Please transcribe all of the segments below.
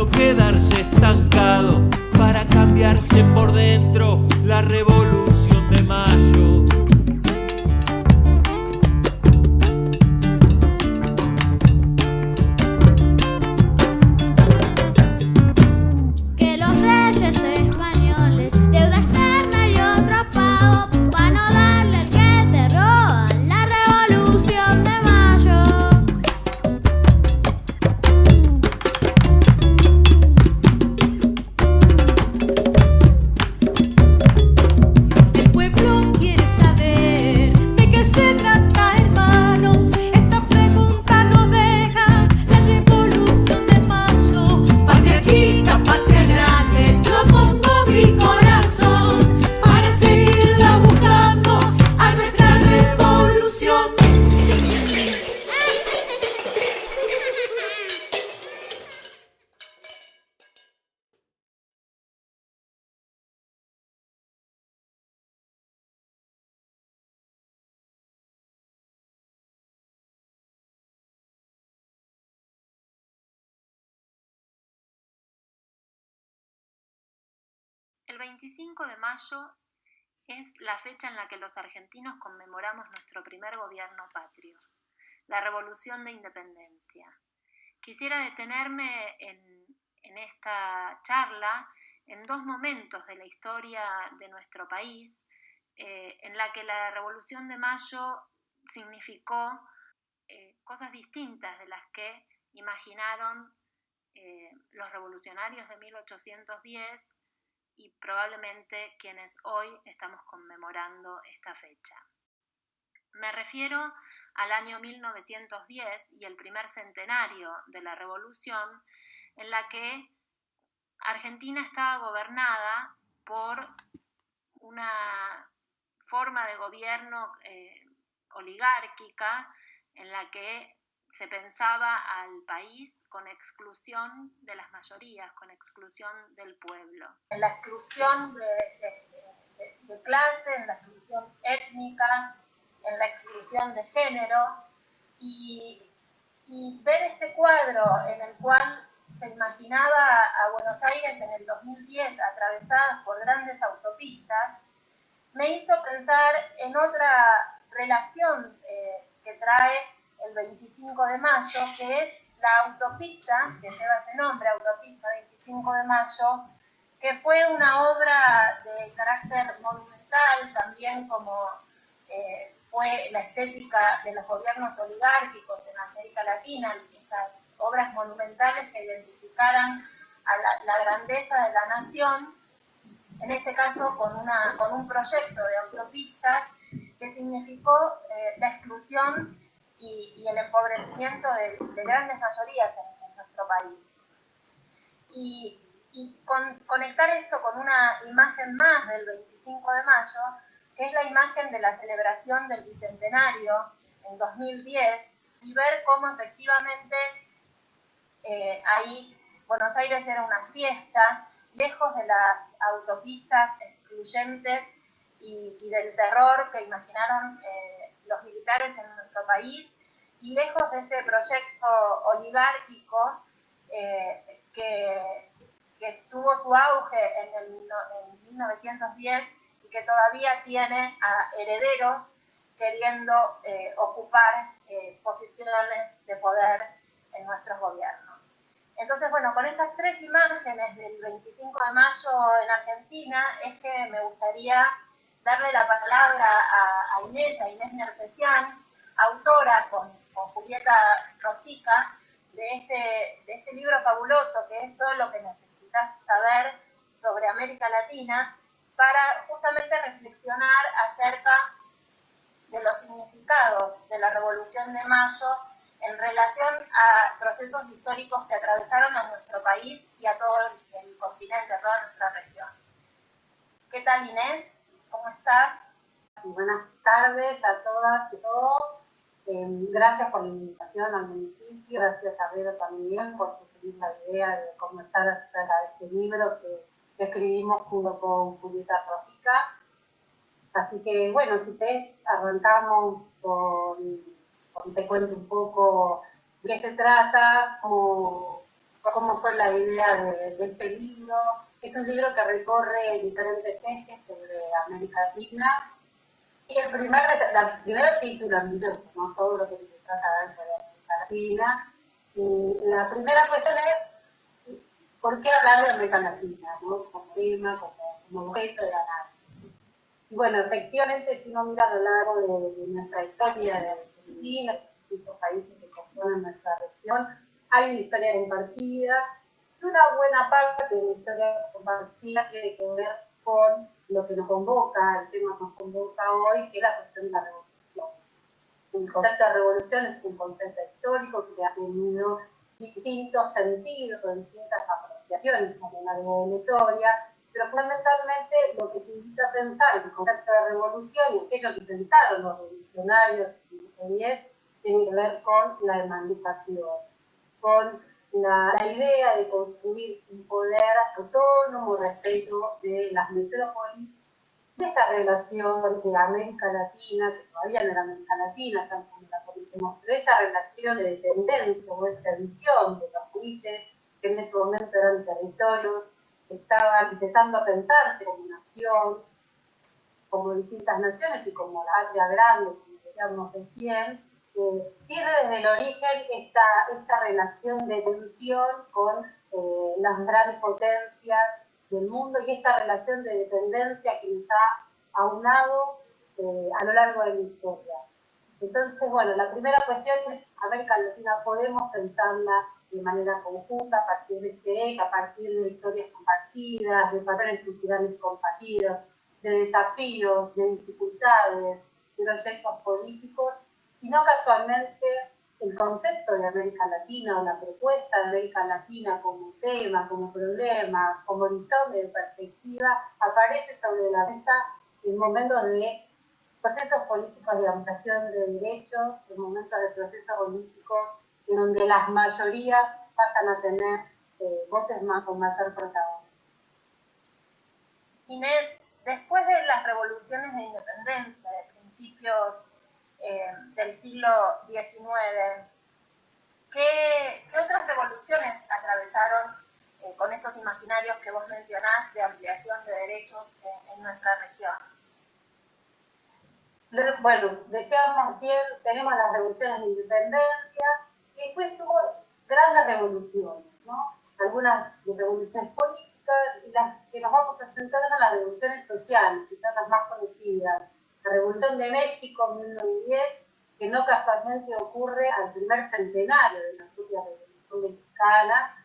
no quedarse estancado, para cambiarse por dentro, la revolución de mayo. Que los reyes españoles, deuda externa y otro pago, pa' no darle al que te roban, la revolución de mayo. El pueblo quiere saber de qué se trata, hermanos. Esta pregunta nos deja la revolución de mayo. Patria chica, patria grande, yo pongo mi corazón para seguirla buscando a nuestra revolución. El 25 de mayo es la fecha en la que los argentinos conmemoramos nuestro primer gobierno patrio, la Revolución de Independencia. Quisiera detenerme en esta charla en dos momentos de la historia de nuestro país, en la que la Revolución de Mayo significó cosas distintas de las que imaginaron los revolucionarios de 1810 y probablemente quienes hoy estamos conmemorando esta fecha. Me refiero al año 1910 y el primer centenario de la Revolución, en la que Argentina estaba gobernada por una forma de gobierno oligárquica, en la que se pensaba al país con exclusión de las mayorías, con exclusión del pueblo. En la exclusión de clase, en la exclusión étnica, en la exclusión de género, y ver este cuadro en el cual se imaginaba a Buenos Aires en el 2010 atravesadas por grandes autopistas, me hizo pensar en otra relación que trae el 25 de mayo, que es la autopista que lleva ese nombre, Autopista 25 de Mayo, que fue una obra de carácter monumental, también como fue la estética de los gobiernos oligárquicos en América Latina, esas obras monumentales que identificaran a la grandeza de la nación, en este caso con un proyecto de autopistas que significó la exclusión y el empobrecimiento de grandes mayorías en nuestro país. Y conectar esto con una imagen más del 25 de mayo, que es la imagen de la celebración del Bicentenario en 2010, y ver cómo efectivamente ahí Buenos Aires era una fiesta, lejos de las autopistas excluyentes y del terror que imaginaron los militares en nuestro país, y lejos de ese proyecto oligárquico que tuvo su auge en 1910 y que todavía tiene a herederos queriendo ocupar posiciones de poder en nuestros gobiernos. Entonces, bueno, con estas tres imágenes del 25 de mayo en Argentina es que me gustaría darle la palabra a Inés Nersesian, autora con Julieta Rostica de este libro fabuloso que es Todo lo que necesitas saber sobre América Latina, para justamente reflexionar acerca de los significados de la Revolución de Mayo en relación a procesos históricos que atravesaron a nuestro país y a todo el continente, a toda nuestra región. ¿Qué tal, Inés? ¿Cómo estás? Buenas tardes a todas y todos. Gracias por la invitación al municipio. Gracias a Vero también por sugerir la idea de conversar acerca de este libro que escribimos junto con Julieta Rostica. Así que, bueno, si arrancamos te cuento un poco de qué se trata, cómo cómo fue la idea de este libro. Es un libro que recorre diferentes ejes sobre América Latina. Y el primer título ambicioso, ¿no? Todo lo que necesitas saber sobre América Latina. Y la primera cuestión es, ¿por qué hablar de América Latina, ¿no? Como tema, como objeto de análisis? Y bueno, efectivamente, si uno mira a lo largo de nuestra historia de Argentina, de los países que componen nuestra región, hay una historia compartida, y una buena parte de la historia compartida tiene que ver con lo que nos convoca, el tema que nos convoca hoy, que es la cuestión de la revolución. El concepto de revolución es un concepto histórico que ha tenido distintos sentidos o distintas apropiaciones a lo largo de la historia, pero fundamentalmente lo que se invita a pensar el concepto de revolución y aquello que pensaron los revolucionarios en el siglo X tiene que ver con la emancipación, con la idea de construir un poder autónomo respecto de las metrópolis, y esa relación de América Latina, que todavía no era América Latina, tal como la conocemos, pero esa relación de dependencia o esa visión de los países que en ese momento eran territorios, que estaban empezando a pensarse como nación, como distintas naciones y como la patria grande, como decíamos recién, tiene desde el origen esta relación de tensión con las grandes potencias del mundo y esta relación de dependencia que nos ha aunado a lo largo de la historia. Entonces, bueno, la primera cuestión es América Latina podemos pensarla de manera conjunta a partir de este eje, a partir de historias compartidas, de patrones culturales compartidos, de desafíos, de dificultades, de proyectos políticos, y no casualmente el concepto de América Latina o la propuesta de América Latina como tema, como problema, como horizonte de perspectiva, aparece sobre la mesa en momentos de procesos políticos de ampliación de derechos, en momentos de procesos políticos en donde las mayorías pasan a tener voces más con mayor protagonismo. Inés, después de las revoluciones de independencia de principios del siglo XIX, ¿qué otras revoluciones atravesaron con estos imaginarios que vos mencionás de ampliación de derechos en nuestra región? Bueno, decíamos recién, tenemos las revoluciones de independencia y después hubo grandes revoluciones, ¿no? Algunas revoluciones políticas y las que nos vamos a centrar son las revoluciones sociales, que son las más conocidas. La Revolución de México en 1910, que no casualmente ocurre al primer centenario de la propia Revolución Mexicana,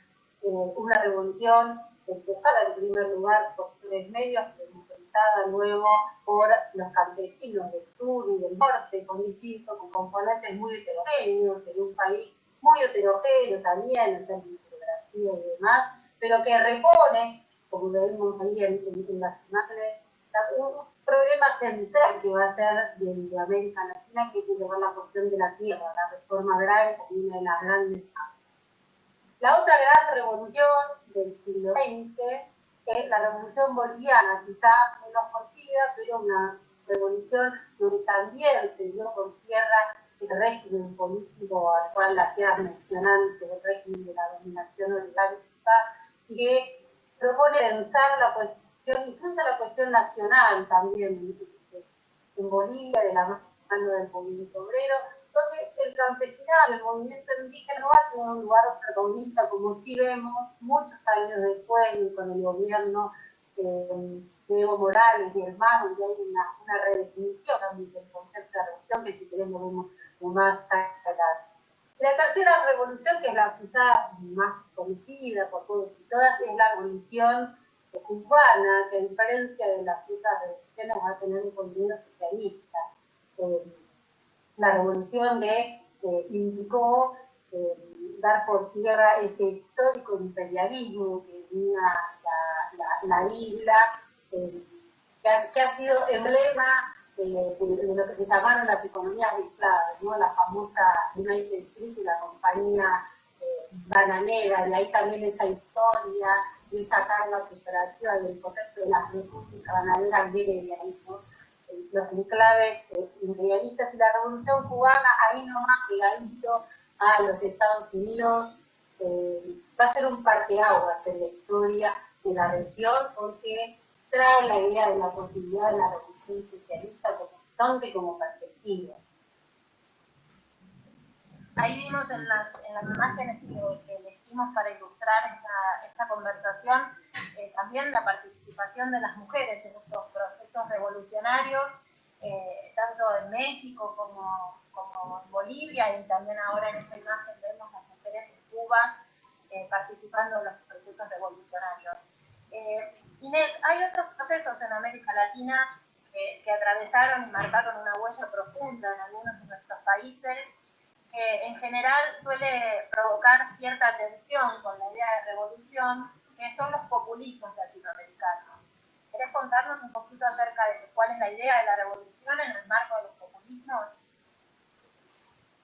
una revolución empujada en primer lugar por sectores medios, pero motorizada luego por los campesinos del sur y del norte, con componentes muy heterogéneos, en un país muy heterogéneo también en términos de geografía y demás, pero que repone, como lo vemos ahí en las imágenes, un problema central que va a ser de América Latina, que tiene que ver la cuestión de la tierra, la reforma agraria, como una de las grandes. La otra gran revolución del siglo XX es la revolución boliviana, quizá menos conocida, pero una revolución donde también se dio por tierra ese régimen político al cual hacía mención antes, el régimen de la dominación oligárquica, y que propone pensar la cuestión, incluso la cuestión nacional también en Bolivia, de la mano del movimiento obrero, donde el campesinado, el movimiento indígena no va a tener un lugar protagonista, como sí vemos muchos años después con el gobierno de Evo Morales y demás, donde hay una redefinición también del concepto de revolución, que si queremos lo vemos más adelante. La tercera revolución, que es la quizá más conocida por todos y todas, es la revolución cubana, que a diferencia de las otras revoluciones va a tener un contenido socialista. La revolución que implicó dar por tierra ese histórico imperialismo que tenía la isla, que ha sido emblema de lo que se llamaron las economías de clave, ¿no? La famosa United Fruit y la compañía bananera, de ahí también esa historia, y esa carga peyorativa del concepto de las repúblicas bananeras viene de ahí, ¿no? Los enclaves imperialistas y la revolución cubana, ahí nomás pegadito a los Estados Unidos, va a ser un parteaguas en la historia de la región, porque trae la idea de la posibilidad de la revolución socialista como horizonte, como perspectiva. Ahí vimos en las imágenes que elegimos para ilustrar esta conversación también la participación de las mujeres en estos procesos revolucionarios, tanto en México como en Bolivia, y también ahora en esta imagen vemos las mujeres en Cuba participando en los procesos revolucionarios. Inés, hay otros procesos en América Latina que atravesaron y marcaron una huella profunda en algunos de nuestros países, que en general suele provocar cierta tensión con la idea de revolución, que son los populismos latinoamericanos. ¿Querés contarnos un poquito acerca de cuál es la idea de la revolución en el marco de los populismos?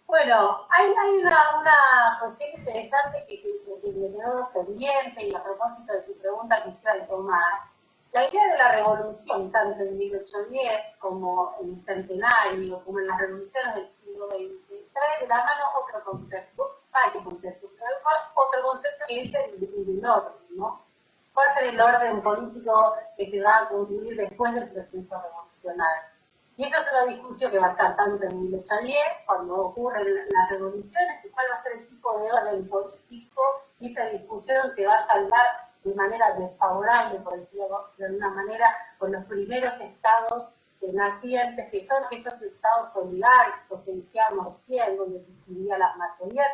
Bueno, hay una cuestión interesante que me quedó pendiente, y a propósito de tu pregunta quisiera retomar. La idea de la revolución, tanto en 1810 como en el centenario, como en las revoluciones del siglo XX, trae de la mano otro concepto, varios conceptos, pero otro concepto que es el orden, ¿no? ¿Cuál será el orden político que se va a construir después del proceso revolucionario? Y esa es una discusión que va a estar tanto en 1810, cuando ocurren las revoluciones, y cuál va a ser el tipo de orden político, y esa discusión se va a saldar de manera desfavorable, por decirlo de alguna manera, con los primeros estados nacientes, que son aquellos estados oligárquicos que decíamos recién, donde se escribían las mayorías,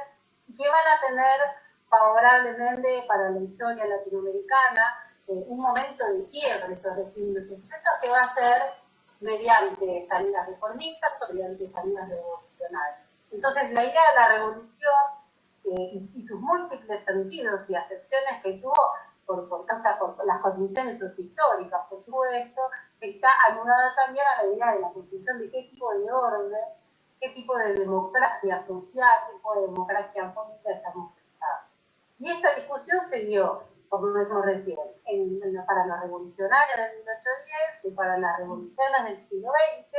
y que van a tener favorablemente para la historia latinoamericana un momento de quiebre sobre regímenes sucesos que va a ser mediante salidas reformistas o mediante salidas revolucionarias. Entonces, la idea de la revolución y sus múltiples sentidos y acepciones que tuvo por las condiciones sociohistóricas, por supuesto, está anulada también a la idea de la construcción de qué tipo de orden, qué tipo de democracia social, qué tipo de democracia política estamos pensando. Y esta discusión se dio, como decimos recién, para los revolucionarios del 1810 y para las revoluciones del siglo XX,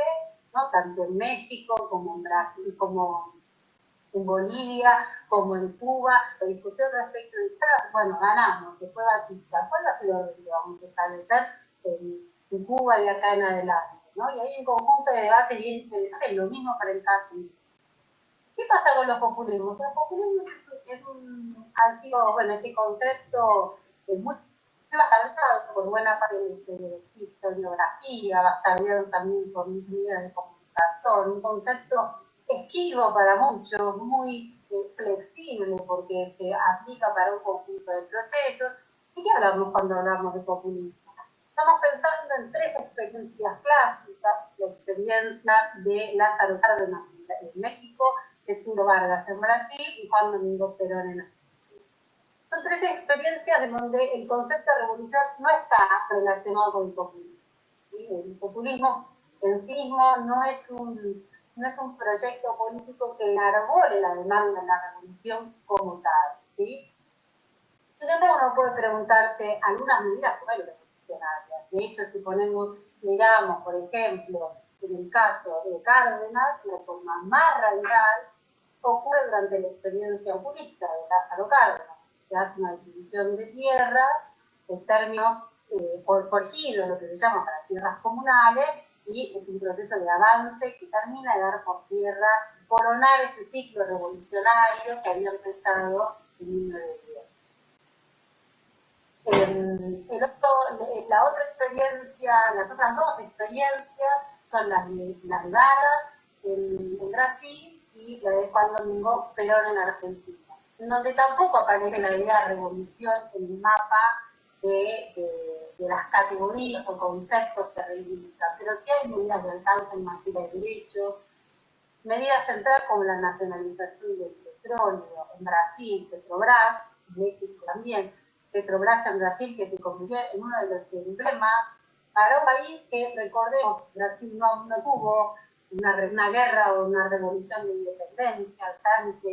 ¿no? Tanto en México como en Brasil, como en Bolivia, como en Cuba. La discusión respecto de, bueno, ganamos, se fue Batista, ¿cuál va a ser el orden que vamos a establecer en Cuba de acá en adelante? ¿No? Y hay un conjunto de debates bien interesantes, lo mismo para el caso. ¿Qué pasa con los populismos? Los populismos ha sido, bueno, este concepto muy bastardeado por buena parte de la historiografía, bastardeado también por muchos medios de comunicación, un concepto esquivo para muchos, muy flexible porque se aplica para un conjunto de procesos. ¿Y qué hablamos cuando hablamos de populismo? Estamos pensando en tres experiencias clásicas: la experiencia de Lázaro Cárdenas en México, Getúlio Vargas en Brasil y Juan Domingo Perón en Argentina. Son tres experiencias en donde el concepto de revolución no está relacionado con el populismo, ¿sí? El populismo en sí mismo no es un proyecto político que enarbole la demanda de la revolución como tal, ¿sí? Sin embargo, uno puede preguntarse, algunas medidas fueron revolucionarias. De hecho, si miramos, por ejemplo, en el caso de Cárdenas, la forma más radical ocurre durante la experiencia populista de Lázaro Cárdenas. Se hace una distribución de tierras en términos por ejidos, lo que se llama para tierras comunales, y es un proceso de avance que termina de dar por tierra, coronar ese ciclo revolucionario que había empezado en 1910. Las otras dos experiencias son las de Vargas en Brasil y la de Juan Domingo Perón en Argentina, en donde tampoco aparece la idea de revolución en el mapa de las categorías o conceptos que reivindican, pero sí hay medidas de alcance en materia de derechos, medidas centrales como la nacionalización del petróleo en Brasil, Petrobras, en México también, Petrobras en Brasil, que se convirtió en uno de los emblemas para un país que, recordemos, Brasil no tuvo una guerra o una revolución de independencia,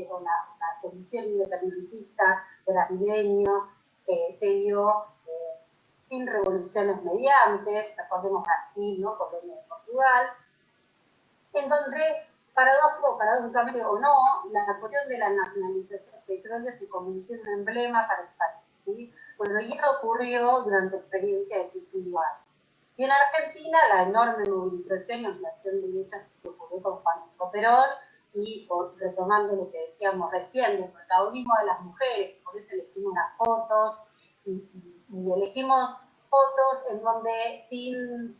con la solución independentista brasileño se dio sin revoluciones mediantes, recordemos Brasil, ¿no? Colonia de Portugal, en donde paradójicamente o no, la cuestión de la nacionalización del petróleo se convirtió en un emblema para el país, ¿sí? Bueno, y eso ocurrió durante la experiencia de Sucurial. Y en Argentina, la enorme movilización y ampliación de derechos que ocurrió con Juan Perón, y retomando lo que decíamos recién, el protagonismo de las mujeres, por eso elegimos las fotos, y elegimos fotos en donde sin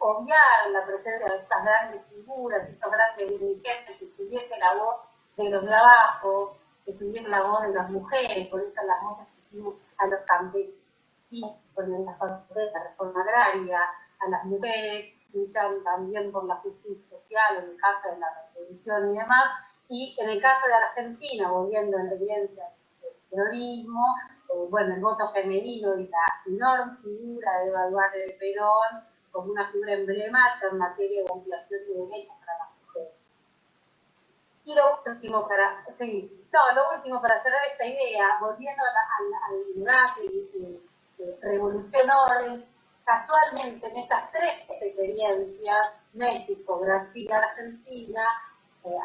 obviar la presencia de estas grandes figuras, estos grandes dirigentes, estuviese la voz de los de abajo, estuviese la voz de las mujeres, por eso las voces que hicimos a los campesinos, con la reforma agraria, a las mujeres luchan también por la justicia social en el caso de la revolución y demás, y en el caso de Argentina, volviendo en evidencia del terrorismo, bueno, el voto femenino y la enorme figura de Eva Duarte de Perón como una figura emblemática en materia de ampliación de derechos para las mujeres. Y lo último para cerrar esta idea, volviendo al debate de revolución-orden, casualmente en estas tres experiencias, México, Brasil y Argentina,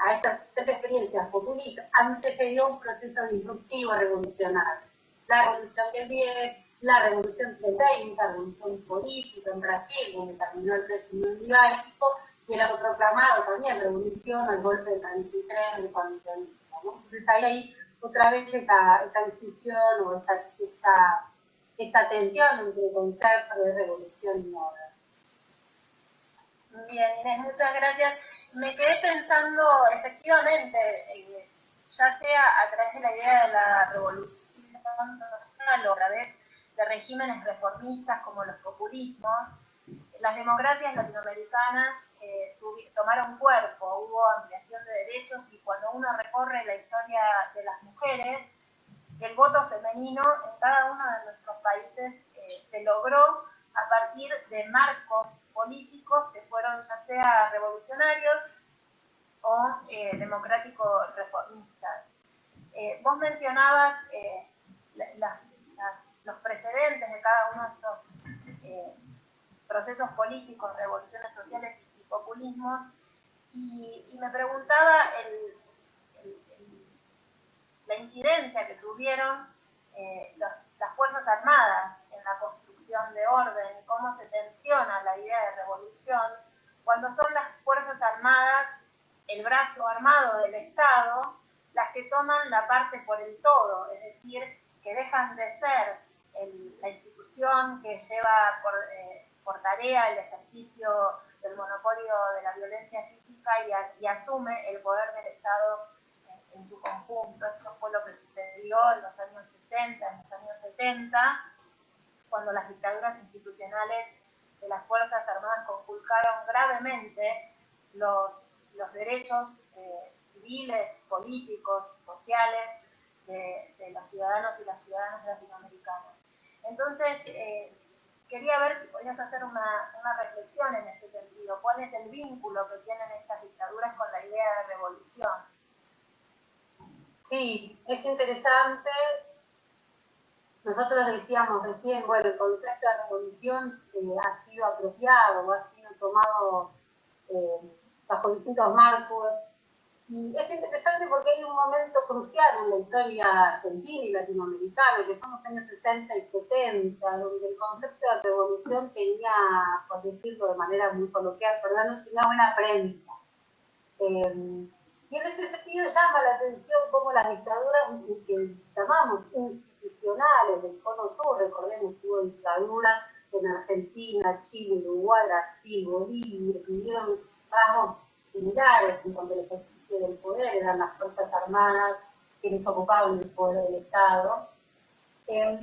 a estas tres experiencias populistas, antecedió un proceso disruptivo revolucionario. La revolución del 10, la revolución del 30, la revolución política en Brasil, donde terminó el régimen oligárquico, y el autoproclamado también revolución, el golpe del 33, del 40, ¿no? Entonces hay otra vez esta discusión o esta tensión entre el concepto de revolución y orden. Bien, Inés, muchas gracias. Me quedé pensando, efectivamente, ya sea a través de la idea de la revolución social o a través de regímenes reformistas como los populismos, las democracias latinoamericanas tomaron cuerpo, hubo ampliación de derechos, y cuando uno recorre la historia de las mujeres, el voto femenino en cada uno de nuestros países se logró a partir de marcos políticos que fueron ya sea revolucionarios o democráticos reformistas. Vos mencionabas los precedentes de cada uno de estos procesos políticos, revoluciones sociales y populismos, y me preguntaba la incidencia que tuvieron las Fuerzas Armadas en la construcción de orden, cómo se tensiona la idea de revolución, cuando son las Fuerzas Armadas, el brazo armado del Estado, las que toman la parte por el todo, es decir, que dejan de ser la institución que lleva por tarea el ejercicio del monopolio de la violencia física y asume el poder del Estado en su conjunto. Esto fue lo que sucedió en los años 60, en los años 70, cuando las dictaduras institucionales de las Fuerzas Armadas conculcaron gravemente los derechos civiles, políticos, sociales de los ciudadanos y las ciudadanas latinoamericanas. Entonces, quería ver si podías hacer una reflexión en ese sentido. ¿Cuál es el vínculo que tienen estas dictaduras con la idea de revolución? Sí, es interesante. Nosotros decíamos recién, bueno, el concepto de revolución ha sido apropiado o ha sido tomado bajo distintos marcos. Y es interesante porque hay un momento crucial en la historia argentina y latinoamericana, que son los años 60 y 70, donde el concepto de revolución tenía, por decirlo de manera muy coloquial, tenía buena prensa. Y en ese sentido llama la atención cómo las dictaduras que llamamos institucionales del Cono Sur, recordemos, hubo dictaduras en Argentina, Chile, Uruguay, Brasil, Bolivia, tuvieron rasgos similares en donde el ejercicio del poder eran las Fuerzas Armadas quienes ocupaban el poder del Estado.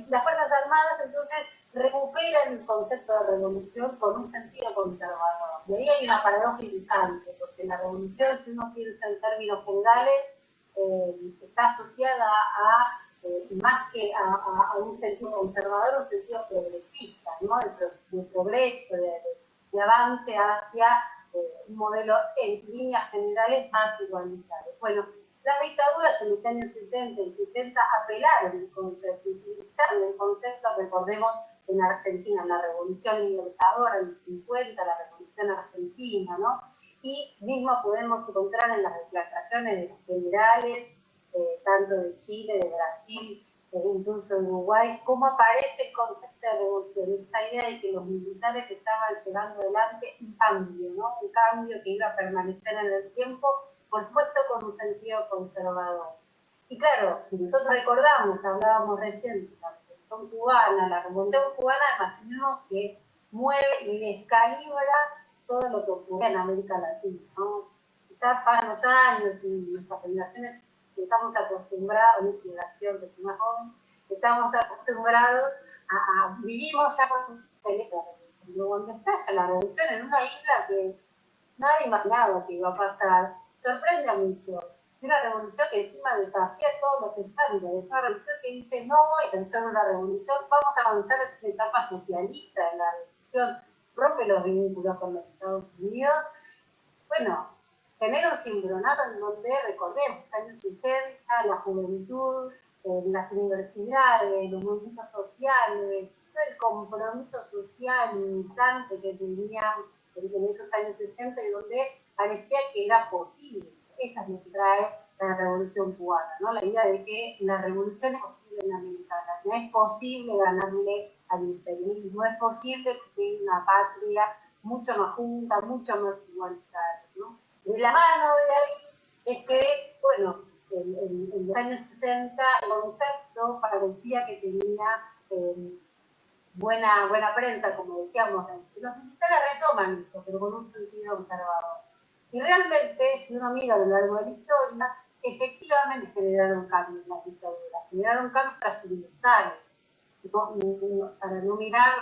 Las Fuerzas Armadas entonces recuperan el concepto de revolución con un sentido conservador. Y ahí hay una paradoja interesante, porque la revolución, si uno piensa en términos generales, está asociada más que a un sentido conservador, un sentido progresista, ¿no? de progreso, de avance hacia un modelo en líneas generales más igualitario. Bueno, las dictaduras en los años 60 y 70 apelaron el concepto, utilizaron el concepto, recordemos, en Argentina, la Revolución Libertadora en los 50, la Revolución Argentina, ¿no? y mismo podemos encontrar en las declaraciones de los generales, tanto de Chile, de Brasil, incluso de Uruguay, cómo aparece el concepto de revolución, esta idea de que los militares estaban llevando adelante un cambio, ¿no? Un cambio que iba a permanecer en el tiempo, por supuesto con un sentido conservador. Y claro, si nosotros recordamos, hablábamos recién de la Revolución Cubana, imaginemos que mueve y descalibra todo lo que ocurre en América Latina, ¿no? Quizás pasan los años y nuestras generaciones estamos acostumbrados, mi generación que es más joven, estamos acostumbrados vivimos ya con la revolución. Pero cuando estalla la revolución en una isla que nadie imaginaba que iba a pasar, sorprende a mucho. Una revolución que encima desafía todos los estándares, una revolución que dice no voy a hacer una revolución, vamos a avanzar en una etapa socialista en la revolución, rompe los vínculos con los Estados Unidos. Bueno, genera un cimbronazo en donde, recordemos, años 60, la juventud, las universidades, los movimientos sociales, todo el compromiso social militante que tenían en esos años 60 y donde parecía que era posible. Esa es lo que trae la Revolución Cubana, ¿no? La idea de que la revolución es posible en América Latina, es posible ganarle al imperialismo, es posible tener una patria mucho más junta, mucho más igualitaria, ¿no? De la mano de ahí es que, bueno, en los años 60 el concepto parecía que tenía buena prensa, como decíamos, los militares retoman eso, pero con un sentido conservador. Y realmente, si uno mira a lo largo de la historia, efectivamente generaron cambios en la dictadura, generaron cambios trascendentales. Para no mirar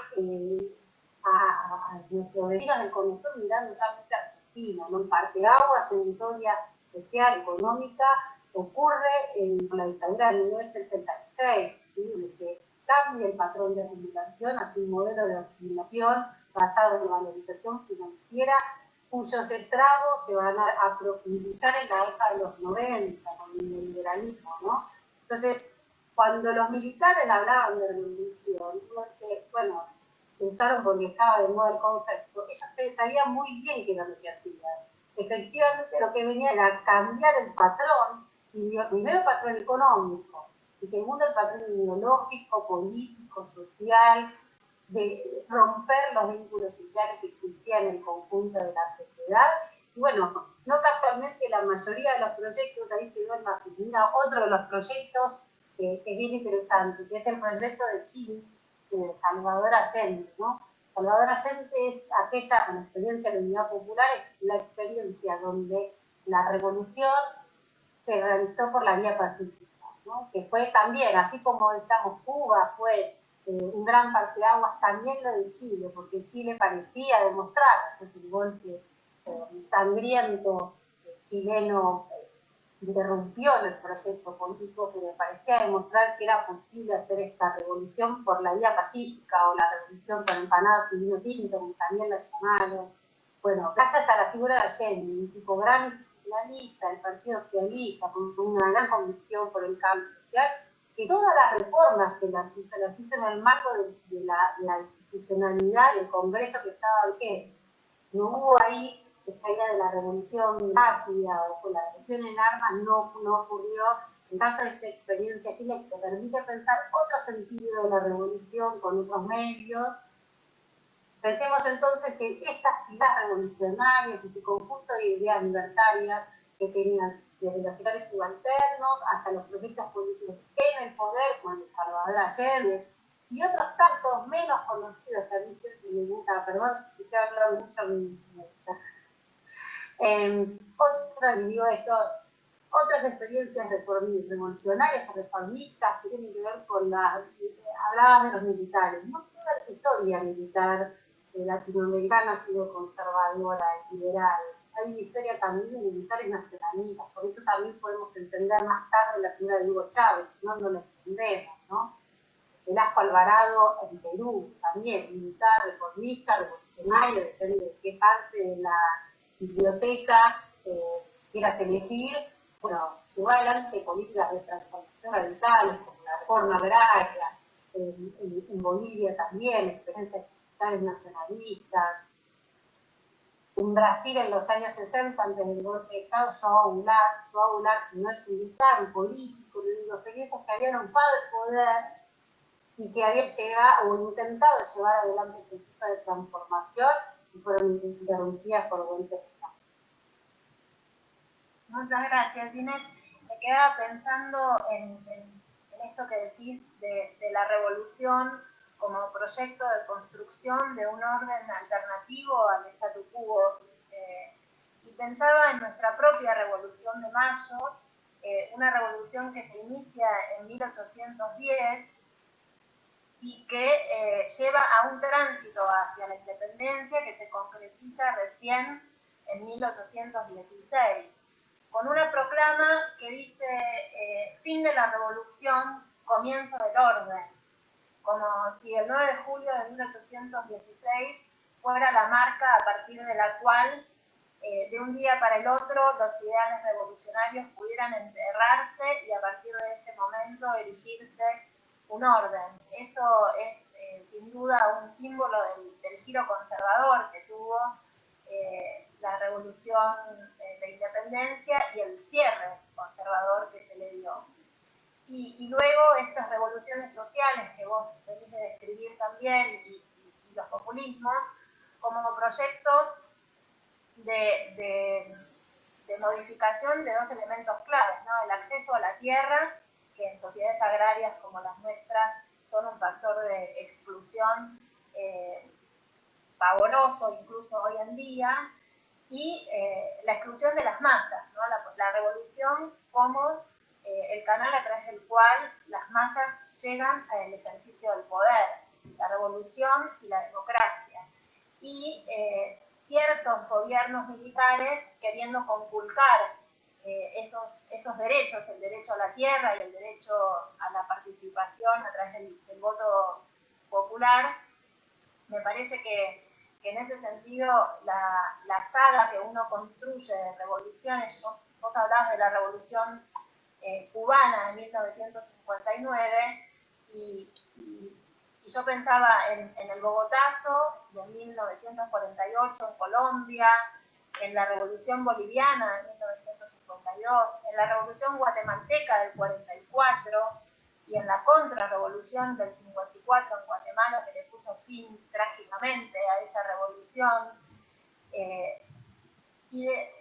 a nuestros vecinos del cono sur mirando solamente a Argentina, ¿no? Parteaguas en la historia social, económica, ocurre en la dictadura de 1976, ¿sí? Donde se cambia el patrón de acumulación hacia un modelo de acumulación basado en la valorización financiera, cuyos estragos se van a profundizar en la década de los 90 con el neoliberalismo, ¿no? Entonces, cuando los militares hablaban de revolución, bueno, usaron porque estaba de moda el concepto, ellos sabían muy bien qué era lo que hacían. Efectivamente, lo que venía era cambiar el patrón, primero el patrón económico, y segundo el patrón ideológico, político, social, de romper los vínculos sociales que existían en el conjunto de la sociedad. Y bueno, no casualmente la mayoría de los proyectos, ahí quedó en la Argentina otro de los proyectos que es bien interesante, que es el proyecto de Chile, de Salvador Allende, ¿no? Salvador Allende es aquella, la experiencia de la Unidad Popular, es la experiencia donde la revolución se realizó por la vía pacífica, ¿no? Que fue también, así como decíamos Cuba fue un gran parteaguas, también lo de Chile, porque Chile parecía demostrar, pues el golpe sangriento chileno interrumpió el proyecto político, que me parecía demostrar que era posible hacer esta revolución por la vía pacífica, o la revolución con empanadas y vino tinto, como también la llamaron. Bueno, gracias a la figura de Allende, un tipo gran institucionalista, el Partido Socialista, con una gran convicción por el cambio social, que todas las reformas que las hizo en el marco de la institucionalidad del Congreso que estaba vigente. No hubo ahí esta idea de la revolución rápida o con la revolución en armas, no ocurrió. En caso de esta experiencia Chile, que te permite pensar otro sentido de la revolución con otros medios. Pensemos entonces que estas ideas revolucionarias, este conjunto de ideas libertarias que tenían desde los sectores subalternos hasta los proyectos políticos en el poder, como el de Salvador Allende, y otros tantos menos conocidos, que a mí siempre me gusta, perdón si estoy hablando mucho, otras experiencias revolucionarias o reformistas que tienen que ver con hablabas de los militares. No toda la historia militar latinoamericana ha sido conservadora y liberal. Hay una historia también de militares nacionalistas, por eso también podemos entender más tarde la figura de Hugo Chávez, si no, no la entendemos, ¿no? Velasco Alvarado en Perú, también militar, reformista, revolucionario, depende de qué parte de la biblioteca quieras elegir. Bueno, llevó adelante políticas de transformación radicales, como la reforma agraria, en Bolivia también, experiencias militares nacionalistas. En Brasil, en los años 60, antes del golpe de Estado, João Goulart, que no es un militar, un político, la única experiencia es que habían ocupado el poder y que había llegado o intentado llevar adelante el proceso de transformación y fueron interrumpidas por golpes de Estado. Muchas gracias, Inés. Me quedaba pensando en esto que decís de la revolución como proyecto de construcción de un orden alternativo al statu quo. Y pensaba en nuestra propia Revolución de Mayo, una revolución que se inicia en 1810 y que lleva a un tránsito hacia la independencia que se concretiza recién en 1816, con una proclama que dice fin de la revolución, comienzo del orden, como si el 9 de julio de 1816 fuera la marca a partir de la cual de un día para el otro los ideales revolucionarios pudieran enterrarse y a partir de ese momento erigirse un orden. Eso es sin duda un símbolo del giro conservador que tuvo la revolución de independencia y el cierre conservador que se le dio. Y luego estas revoluciones sociales que vos venís de describir también y los populismos como proyectos de modificación de dos elementos claves, ¿no? El acceso a la tierra, que en sociedades agrarias como las nuestras son un factor de exclusión pavoroso incluso hoy en día, y la exclusión de las masas, ¿no? La revolución como el canal a través del cual las masas llegan al ejercicio del poder, la revolución y la democracia. Y ciertos gobiernos militares queriendo conculcar esos derechos, el derecho a la tierra y el derecho a la participación a través del voto popular. Me parece que en ese sentido la saga que uno construye de revoluciones, vos hablabas de la revolución cubana de 1959 y yo pensaba en el Bogotazo de 1948 en Colombia, en la revolución boliviana de 1952, en la revolución guatemalteca del 44 y en la contrarrevolución del 54 en Guatemala, que le puso fin trágicamente a esa revolución.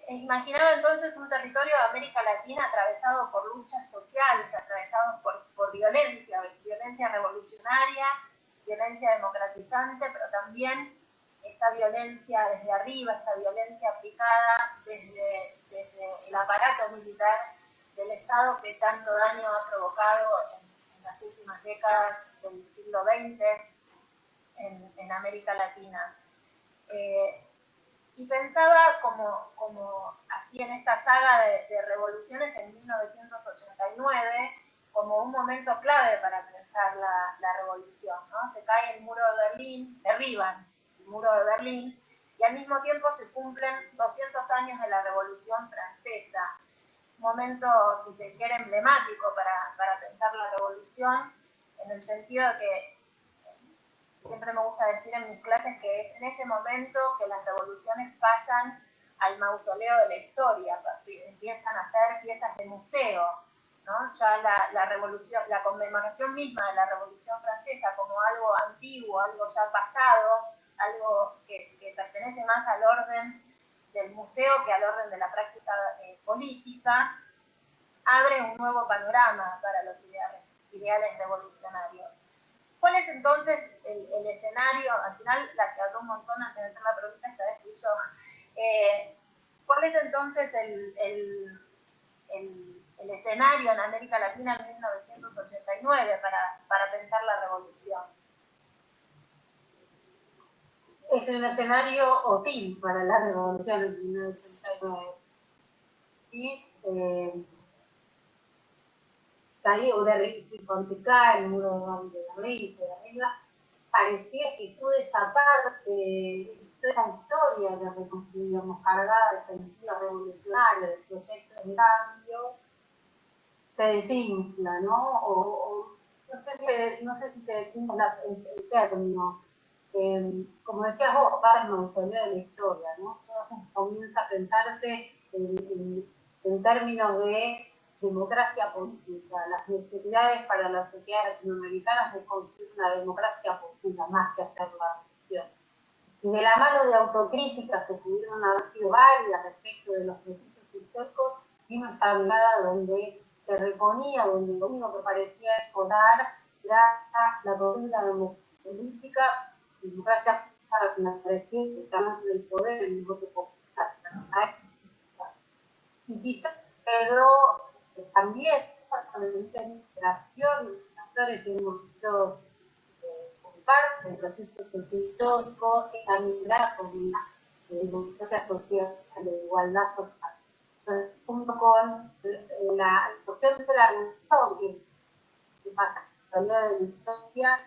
Imaginaba entonces un territorio de América Latina atravesado por luchas sociales, atravesado por violencia revolucionaria, violencia democratizante, pero también esta violencia desde arriba, esta violencia aplicada desde el aparato militar del Estado que tanto daño ha provocado en las últimas décadas del siglo XX en América Latina. Y pensaba como así en esta saga de revoluciones en 1989 como un momento clave para pensar la revolución, ¿no? Se cae el muro de Berlín, derriban el muro de Berlín y al mismo tiempo se cumplen 200 años de la Revolución Francesa, un momento, si se quiere, emblemático para pensar la revolución en el sentido de que siempre me gusta decir en mis clases que es en ese momento que las revoluciones pasan al mausoleo de la historia, empiezan a ser piezas de museo, ¿no? Ya la revolución, la conmemoración misma de la Revolución Francesa como algo antiguo, algo ya pasado, algo que pertenece más al orden del museo que al orden de la práctica política, abre un nuevo panorama para los ideales revolucionarios. ¿Cuál es entonces el escenario? Al final, la que habló un montón antes de hacer la pregunta esta vez fui yo. ¿Cuál es entonces el escenario en América Latina en 1989 para pensar la revolución? Es un escenario hostil para la revolución en 1989. ¿Sí? Cuando se cae el muro de Berlín, se derriba, parecía que toda esa parte, toda esa historia que reconstruíamos cargada de sentido revolucionario, del proyecto de cambio, se desinfla, ¿no? No sé si se desinfla el término, como decías vos, va el mausoleo de la historia, ¿no? Todo se comienza a pensarse en términos de democracia política, las necesidades para las sociedades latinoamericanas de construir una democracia política más que hacer la revolución. Y de la mano de autocríticas que pudieron haber sido válidas respecto de los procesos históricos, vino esta mirada donde se reponía, donde lo único que parecía escolar era la contienda política, democracia que me parecía el avance del poder, el voto popular. Y quizás quedó también una integración de actores en muchos parte del proceso sociohistórico, también con la democracia social, de igualdad social. Entonces, junto con la cuestión de la religión que pasa en la de la historia,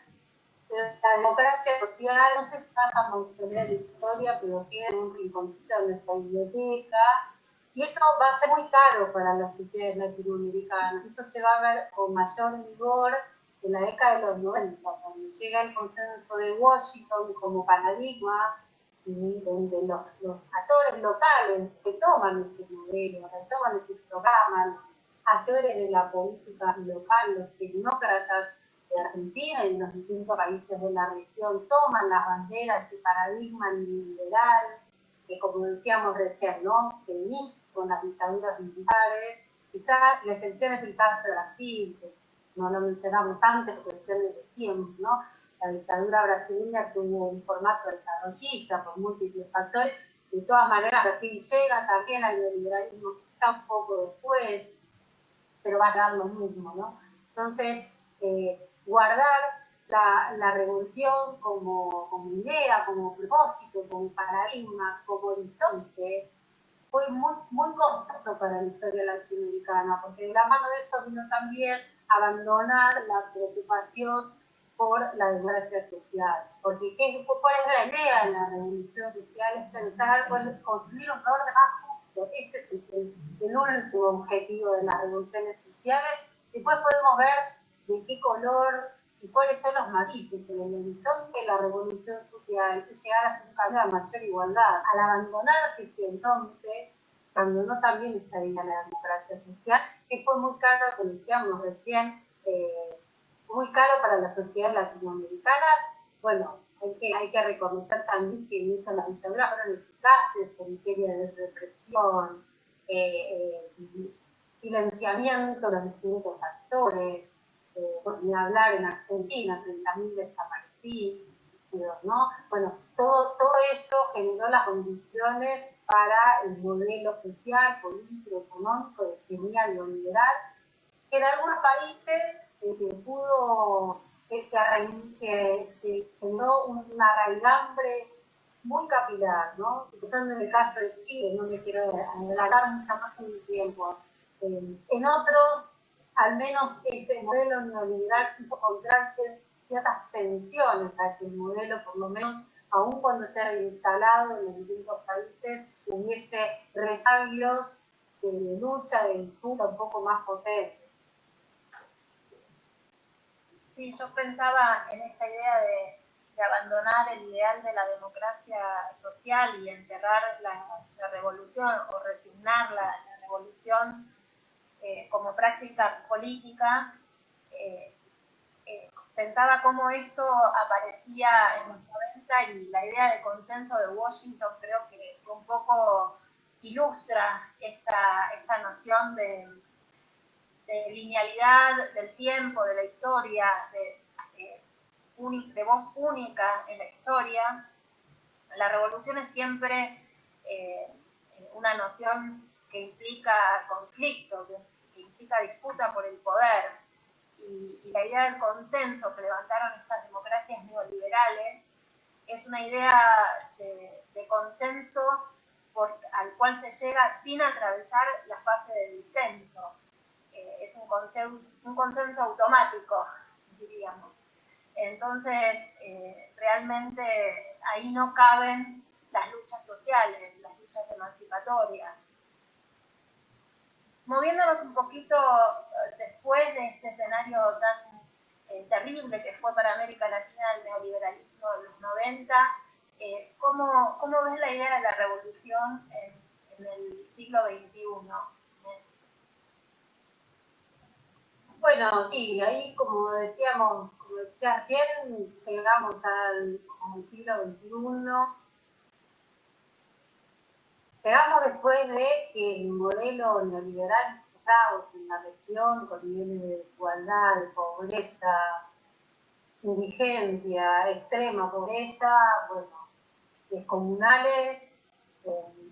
la democracia social no se pasa por la historia, pero queda en un rinconcito de nuestra biblioteca. Y eso va a ser muy caro para las sociedades latinoamericanas. Eso se va a ver con mayor vigor en la década de los 90, cuando llega el consenso de Washington como paradigma, y donde los actores locales que toman ese modelo, que toman ese programa, los hacedores de la política local, los tecnócratas de Argentina y de los distintos países de la región, toman las banderas, ese paradigma liberal, que como decíamos recién, ¿no? Se inicia con las dictaduras militares. Quizás la excepción es el caso de Brasil, que no lo mencionamos antes por cuestiones de tiempo, ¿no? La dictadura brasileña tuvo un formato desarrollista por múltiples factores. De todas maneras, Brasil llega también al neoliberalismo quizá un poco después, pero va a llegar lo mismo, ¿no? Entonces, guardar la revolución como idea, como propósito, como paradigma, como horizonte, fue muy costoso para la historia latinoamericana, porque de la mano de eso vino también abandonar la preocupación por la democracia social. Porque ¿cuál es la idea de la revolución social? Es pensar, construir un orden más justo. Este es el último objetivo de las revoluciones sociales. Después podemos ver de qué color y cuáles son los matices, pero el horizonte de la revolución social es llegar a hacer un cambio a mayor igualdad. Al abandonarse ese horizonte, abandonó también esta idea de la democracia social, que fue muy caro, como decíamos recién, muy caro para la sociedad latinoamericana. Bueno, hay que reconocer también que en eso las dictaduras fueron eficaces en materia de represión, silenciamiento de los distintos actores, ni hablar en Argentina, 30.000 desaparecidos, ¿no? Bueno, todo eso generó las condiciones para el modelo social, político, económico de hegemonía neoliberal, que en algunos países se generó una raigambre muy capilar, ¿no? Empezando en el caso de Chile, no me quiero adelantar mucho más en el tiempo. En otros, al menos ese modelo neoliberal supo encontrarse ciertas tensiones para que el modelo, por lo menos, aun cuando se ha reinstalado en los distintos países, hubiese resabios de lucha, de disputa un poco más potentes. Sí, yo pensaba en esta idea de abandonar el ideal de la democracia social y enterrar la revolución o resignar la revolución como práctica política. Pensaba cómo esto aparecía en los 90 y la idea de consenso de Washington creo que un poco ilustra esta noción de linealidad del tiempo, de la historia, de voz única en la historia. La revolución es siempre una noción que implica conflicto, que implica disputa por el poder. Y la idea del consenso que levantaron estas democracias neoliberales es una idea de consenso al cual se llega sin atravesar la fase de disenso. Es un consenso automático, diríamos. Entonces, realmente ahí no caben las luchas sociales, las luchas emancipatorias. Moviéndonos un poquito después de este escenario tan terrible que fue para América Latina el neoliberalismo de los 90, pregunta, ¿cómo ves la idea de la revolución en el siglo XXI? Bueno, sí, ahí como decía recién, llegamos al siglo XXI. Llegamos después de que el modelo neoliberal hizo estragos en la región con niveles de desigualdad, de pobreza, indigencia, extrema pobreza, bueno, descomunales,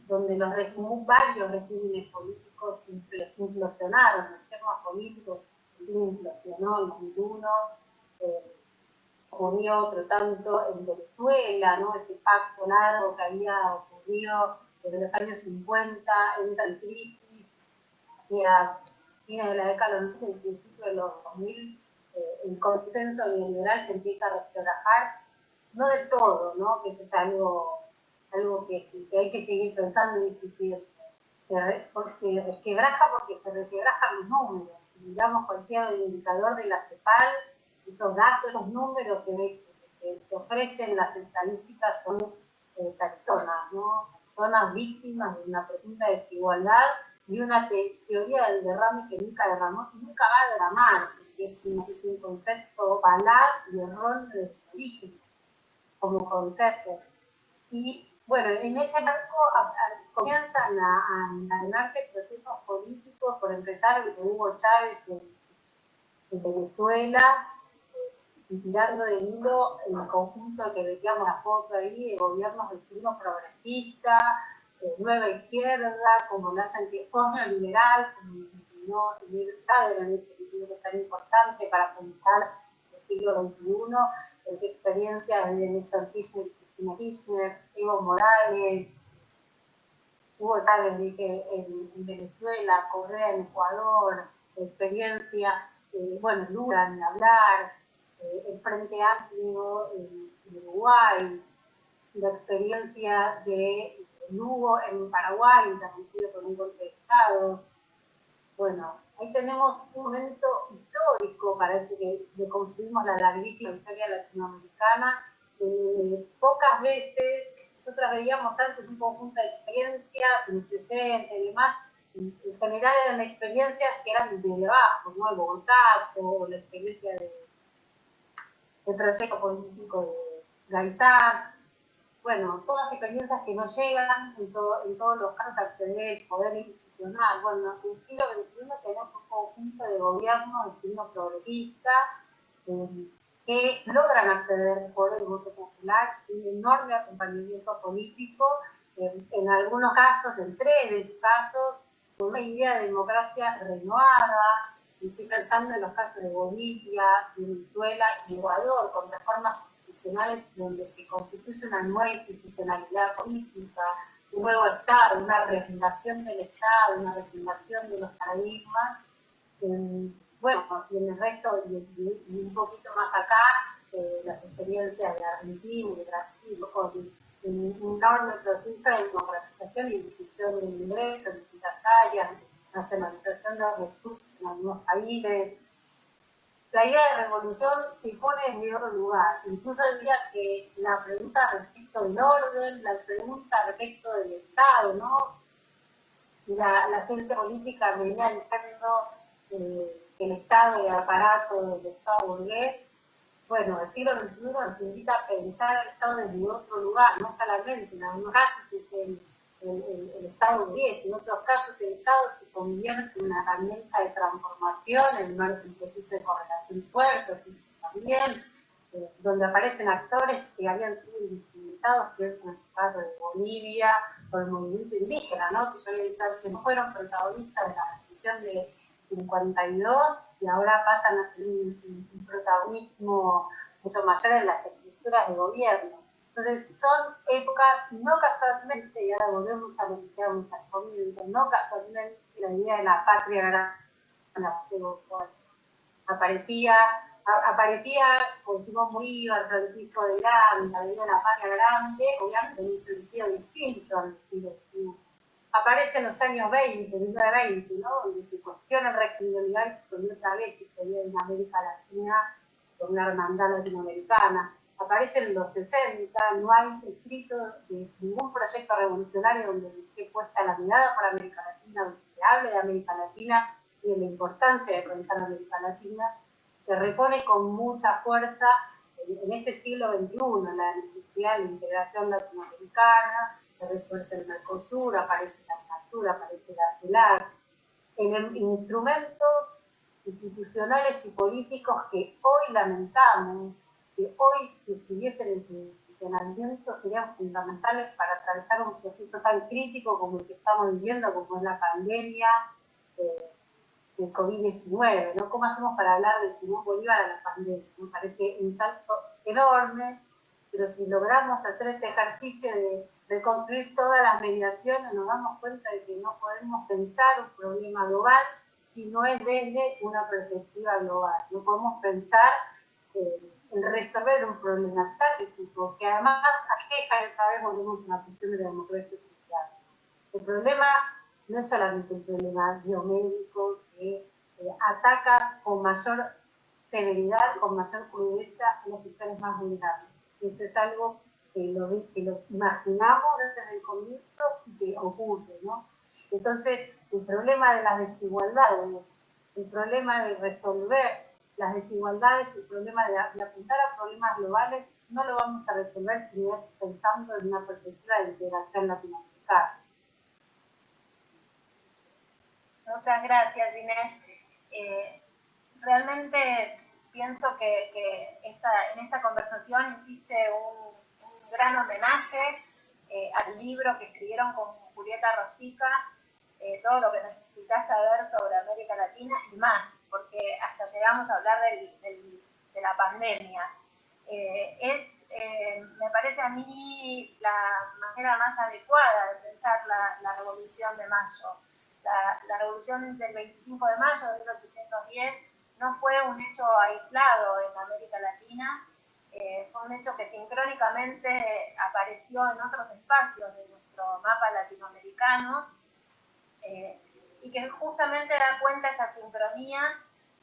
donde varios regímenes políticos implosionaron, los sistemas políticos. Argentina implosionó en 2001, ocurrió otro tanto en Venezuela, ¿no? Ese pacto largo que había ocurrido desde los años 50, entra en crisis, hacia fines de la década de los 90, el principio de los 2000, el consenso neoliberal se empieza a resquebrajar, no de todo, ¿no? Que eso es algo que hay que seguir pensando y discutiendo. Se resquebraja porque se resquebrajan los números. Si miramos cualquier indicador de la CEPAL, esos datos, esos números que ofrecen las estadísticas son personas, ¿no? Personas víctimas de una profunda desigualdad y una teoría del derrame que nunca derramó y nunca va a derramar, porque es un concepto falaz y erróneo de origen como concepto. Y bueno, en ese marco comienzan a encadenarse procesos políticos, por empezar el de Hugo Chávez en Venezuela, y tirando del hilo el conjunto que veíamos la foto ahí de gobiernos de signo progresista, nueva izquierda, como la neoliberal, como no Sader en ese libro tan importante para pensar el siglo XXI, las experiencias de Néstor Kirchner, Cristina Kirchner, Evo Morales, Hugo Chávez en Venezuela, Correa en Ecuador, la experiencia, bueno, Lula en hablar, el Frente Amplio en Uruguay, la experiencia de Lugo en Paraguay, interrumpido por un golpe de Estado. Bueno, ahí tenemos un momento histórico para que construimos la larguísima historia latinoamericana. Pocas veces, nosotras veíamos antes un conjunto de experiencias en los 60 y demás, en general eran experiencias que eran desde abajo, ¿no? El Bogotazo, o la experiencia del proyecto político de Gaitán. Bueno, todas experiencias que no llegan en todos los casos a acceder al poder institucional. Bueno, en el siglo XXI tenemos un conjunto de gobiernos de signo progresista que logran acceder por el voto popular, un enorme acompañamiento político, en algunos casos, en 3 de esos casos, con una idea de democracia renovada. Estoy pensando en los casos de Bolivia, Venezuela y Ecuador, con reformas constitucionales donde se constituye una nueva institucionalidad política, un nuevo Estado, una refundación del Estado, una refundación de los paradigmas. Bueno, y en el resto, y un poquito más acá, las experiencias de Argentina y de Brasil, con un enorme proceso de democratización y distribución del ingreso en distintas áreas, nacionalización de los recursos en algunos países. La idea de revolución se pone desde otro lugar. Incluso diría que la pregunta respecto del orden, la pregunta respecto del Estado, ¿no? Si la ciencia política venía diciendo el Estado y el aparato del Estado burgués, bueno, el siglo XXI nos invita a pensar el Estado desde otro lugar, no solamente, en algunos casos es el Estado burgués, en otros casos el Estado se convierte en una herramienta de transformación, en un proceso de correlación de fuerzas, eso también, donde aparecen actores que habían sido invisibilizados, pienso en el caso de Bolivia, o el movimiento indígena, ¿no? Que yo había dicho que no fueron protagonistas de la revolución de 52 y ahora pasan a tener un protagonismo mucho mayor en las estructuras de gobierno. Entonces son épocas, no casualmente, y ahora volvemos a lo que decíamos al comienzo, no casualmente la idea de la patria grande aparecía con Simón Bolívar, Francisco de Grande, la idea de la patria grande, obviamente en un sentido distinto al siglo XXI. Aparece en los años 20, 1920, ¿no? Donde se cuestiona el régimen legal por otra vez se veía en América Latina con una hermandad latinoamericana. aparece en los 60, no hay escrito de ningún proyecto revolucionario donde esté puesta la mirada para América Latina, donde se hable de América Latina y de la importancia de pensar América Latina. Se repone con mucha fuerza en este siglo XXI la necesidad de la integración latinoamericana, se refuerza el Mercosur, aparece la UNASUR, aparece la CELAC, en instrumentos institucionales y políticos que hoy lamentamos, que hoy, si estuviesen en funcionamiento, serían fundamentales para atravesar un proceso tan crítico como el que estamos viviendo, como es la pandemia del COVID-19, ¿no? ¿Cómo hacemos para hablar de Simón Bolívar a la pandemia? Me parece un salto enorme, pero si logramos hacer este ejercicio de reconstruir todas las mediaciones, nos damos cuenta de que no podemos pensar un problema global si no es desde una perspectiva global. No podemos pensar en resolver un problema tan crítico que además aqueja, y otra vez volvemos a la cuestión de la democracia social. El problema no es solamente un problema biomédico que ataca con mayor severidad, con mayor crudeza a los sectores más vulnerables. Eso es algo que lo imaginamos desde el comienzo y que ocurre, ¿no? Entonces, el problema de las desigualdades, el problema de resolver las desigualdades, el problema de apuntar a problemas globales, no lo vamos a resolver si no es pensando en una perspectiva de integración latinoamericana. Muchas gracias, Inés. Realmente pienso que en esta conversación insiste un gran homenaje al libro que escribieron con Julieta Rostica, todo lo que necesitas saber sobre América Latina y más, porque hasta llegamos a hablar de la pandemia. Me parece a mí la manera más adecuada de pensar la Revolución de Mayo. La Revolución del 25 de mayo de 1810 no fue un hecho aislado en América Latina, fue un hecho que sincrónicamente apareció en otros espacios de nuestro mapa latinoamericano, y que justamente da cuenta esa sincronía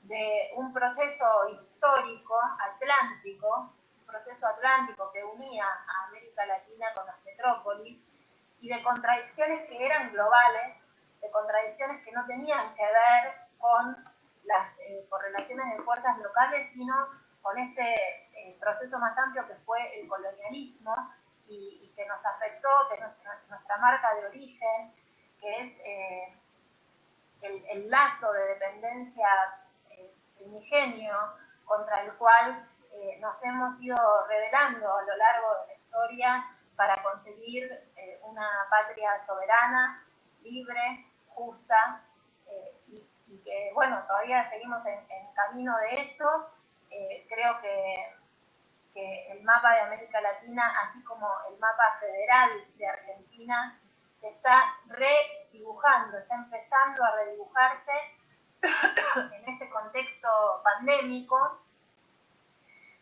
de un proceso histórico atlántico, un proceso atlántico que unía a América Latina con las metrópolis, y de contradicciones que eran globales, de contradicciones que no tenían que ver con las correlaciones de fuerzas locales, sino con este proceso más amplio que fue el colonialismo y que nos afectó, que es nuestra marca de origen, que es el lazo de dependencia primigenio contra el cual nos hemos ido rebelando a lo largo de la historia para conseguir una patria soberana, libre, justa, y que, bueno, todavía seguimos en camino de eso. Creo que el mapa de América Latina, así como el mapa federal de Argentina, se está redibujando, está empezando a redibujarse en este contexto pandémico.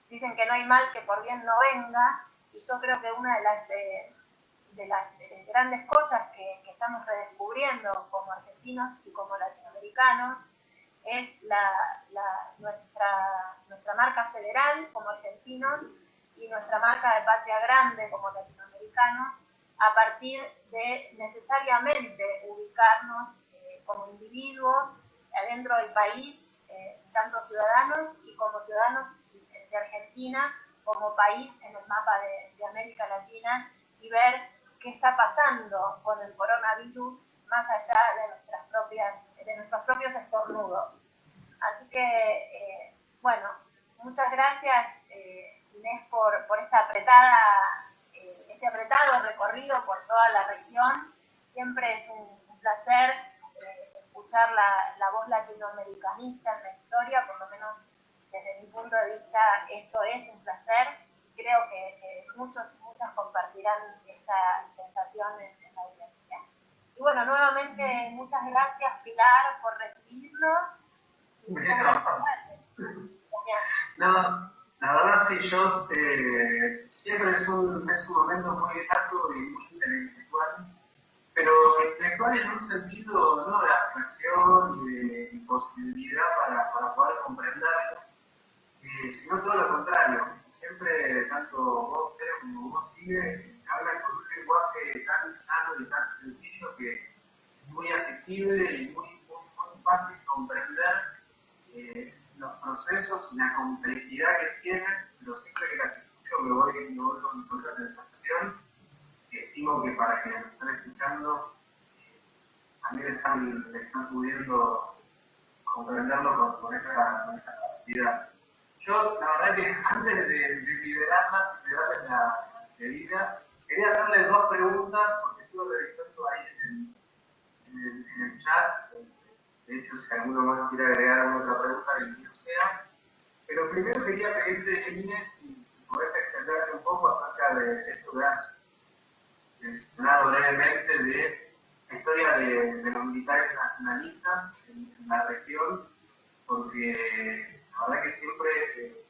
Dicen que no hay mal que por bien no venga, y yo creo que una de las grandes cosas que estamos redescubriendo como argentinos y como latinoamericanos es nuestra marca federal como argentinos y nuestra marca de patria grande como latinoamericanos, a partir de necesariamente ubicarnos como individuos adentro del país, tanto ciudadanos y como ciudadanos de Argentina, como país en el mapa de América Latina, y ver qué está pasando con el coronavirus más allá de nuestros propios estornudos. Así que, bueno, muchas gracias, Inés, por este apretado recorrido por toda la región. Siempre es un placer escuchar la voz latinoamericanista en la historia, por lo menos desde mi punto de vista esto es un placer. Creo que muchas compartirán esta sensación en la audiencia. Y bueno, nuevamente muchas gracias, Pilar, por recibirnos. No, la verdad sí, yo siempre es un momento muy grato y muy intelectual, pero intelectual en un sentido no de abstracción y de posibilidad para poder comprenderlo, sino todo lo contrario. siempre, tanto vos, Pedro, como vos, Sigue, hablan con un lenguaje tan llano y tan sencillo que es muy asequible y muy fácil comprender los procesos y la complejidad que tienen, pero siempre que las escucho me voy con esa sensación. Estimo que para quienes nos están escuchando también están pudiendo comprenderlo con esta facilidad. Yo, la verdad que antes de liberarlas y de darles la debida, quería hacerles dos preguntas porque estuve revisando ahí en el chat. De hecho, si alguno más quiere agregar alguna otra pregunta, bienvenido sea. Pero primero quería pedirte, Emine, si podés extenderte un poco acerca de esto que has mencionado brevemente de la historia de los militares nacionalistas en la región, porque la verdad que siempre,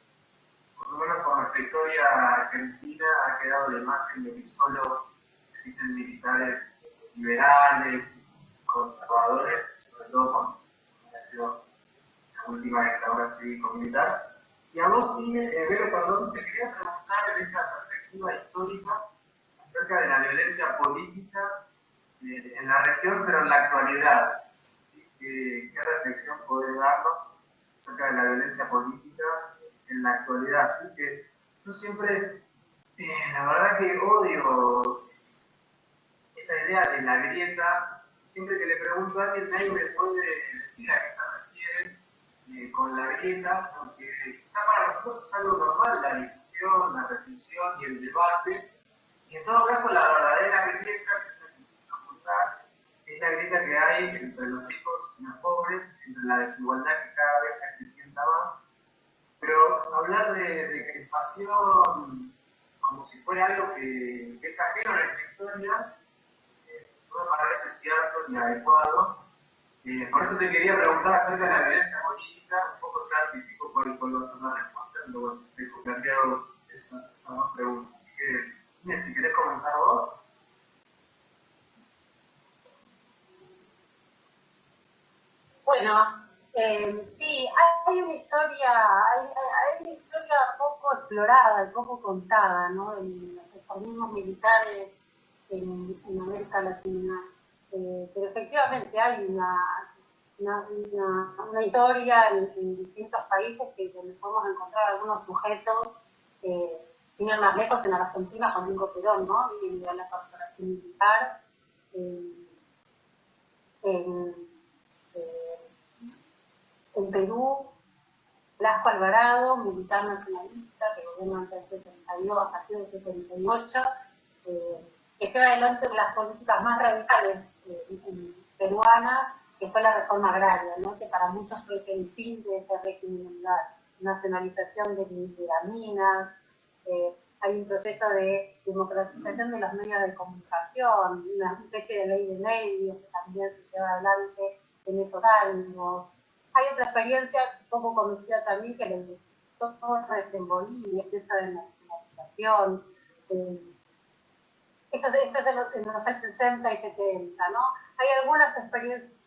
por lo menos por nuestra historia argentina, ha quedado la imagen de que solo existen militares liberales, conservadores, sobre todo cuando ha sido la última dictadura cívico-militar. Y a vos, Vero, perdón, te quería preguntar en esta perspectiva histórica acerca de la violencia política en la región, pero en la actualidad. ¿Sí? ¿Qué reflexión podés darnos acerca de la violencia política en la actualidad? Así que yo siempre, la verdad que odio esa idea de la grieta. Siempre que le pregunto a alguien, nadie me puede decir a qué se refiere con la grieta, porque quizá para nosotros es algo normal la discusión, la reflexión y el debate. Y en todo caso, la verdadera grieta es la grieta que hay entre los ricos y los pobres, entre la desigualdad que cada vez se acrecienta más. Pero hablar de crispación como si fuera algo que es ajeno a nuestra historia, no me parece cierto ni adecuado. Por eso te quería preguntar acerca de la violencia política, un poco ya anticipo por cuando hacer la respuesta, pero bueno, te he planteado esas dos preguntas. Así que, bien, si querés comenzar vos. Bueno, sí, hay una historia, hay una historia poco explorada y poco contada, ¿no? De los reformismos militares en América Latina. Pero efectivamente hay una historia en distintos países donde podemos encontrar algunos sujetos, sin ir más lejos, en Argentina, Juan Domingo Perón, ¿no? Viene a la corporación militar. En Perú, Blasco Alvarado, militar nacionalista que gobierna hasta el 62, a partir del 68, que lleva adelante las políticas más radicales peruanas, que fue la reforma agraria, ¿no? Que para muchos fue el fin de ese régimen, la nacionalización de las minas. Hay un proceso de democratización de los medios de comunicación, una especie de ley de medios que también se lleva adelante en esos años. Hay otra experiencia poco conocida también que le gustó Torres en Bolivia, es esa de nacionalización. Esto es en los años 60 y 70, ¿no? Hay algunas experiencias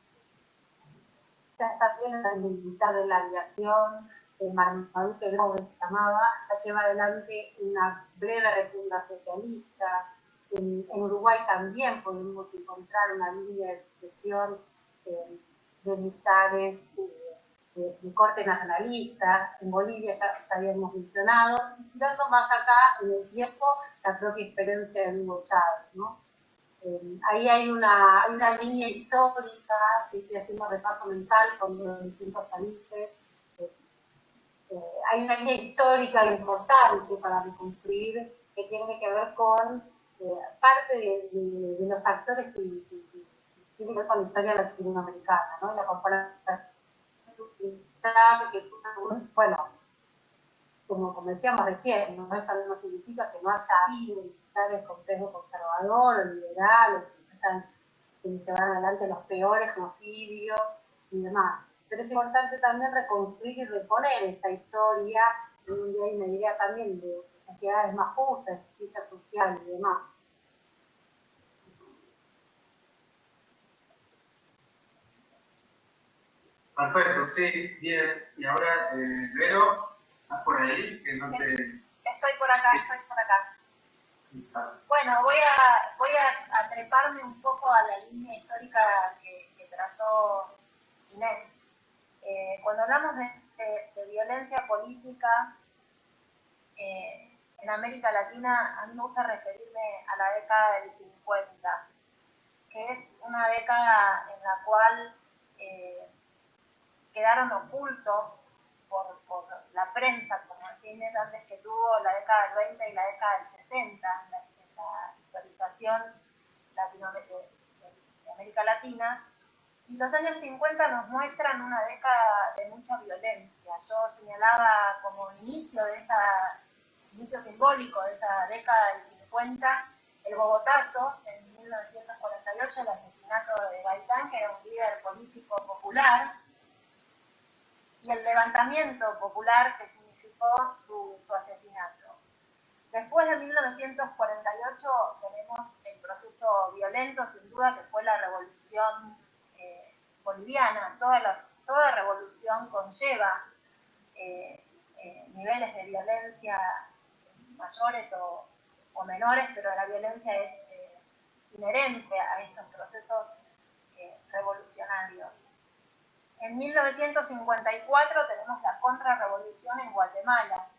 también en la militar de la aviación, Marmaduke Grove se llamaba, a llevar adelante una breve república socialista. En Uruguay también podemos encontrar una línea de sucesión de militares de corte nacionalista. En Bolivia ya habíamos mencionado, tirando más acá en el tiempo la propia experiencia de Hugo Chávez, ¿no? Ahí hay una línea histórica que estoy haciendo repaso mental con los distintos países. Hay una línea histórica importante para reconstruir que tiene que ver con parte de los actores que tienen que ver con la historia latinoamericana, ¿no? La comparación que, bueno, como decíamos recién, ¿no? Esto no significa que no haya habido militares con sesgo conservador o liberal, o que llevaran adelante los peores genocidios y demás. Pero es importante también reconstruir y reponer esta historia, donde hay una idea también de sociedades más justas, de justicia social y demás. Perfecto, sí, bien. Y ahora, Vero, ¿estás por ahí? Que no te Estoy por acá. Bueno, voy a treparme un poco a la línea histórica que trazó Inés. Cuando hablamos de violencia política en América Latina, a mí me gusta referirme a la década del 50, que es una década en la cual quedaron ocultos por la prensa, como decía Inés antes, que tuvo la década del 20 y la década del 60, la historización de América Latina. Y los años 50 nos muestran una década de mucha violencia. Yo señalaba como inicio simbólico de esa década del 50, el Bogotazo, en 1948, el asesinato de Gaitán, que era un líder político popular, y el levantamiento popular que significó su asesinato. Después de 1948 tenemos el proceso violento, sin duda, que fue la revolución boliviana. Toda revolución conlleva niveles de violencia mayores o menores, pero la violencia es inherente a estos procesos revolucionarios. En 1954 tenemos la contrarrevolución en Guatemala.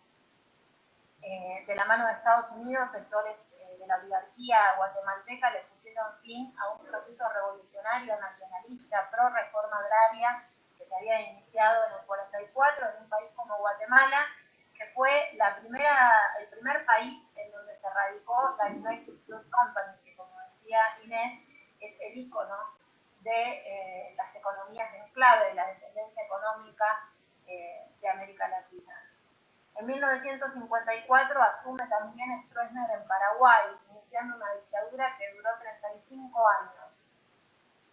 De la mano de Estados Unidos, sectores de la oligarquía guatemalteca le pusieron fin a un proceso revolucionario nacionalista pro-reforma agraria que se había iniciado en el 44 en un país como Guatemala, que fue el primer país en donde se radicó la United Fruit Company, que, como decía Inés, es el ícono de las economías de enclave, de la dependencia económica de América Latina. En 1954 asume también Stroessner en Paraguay, iniciando una dictadura que duró 35 años.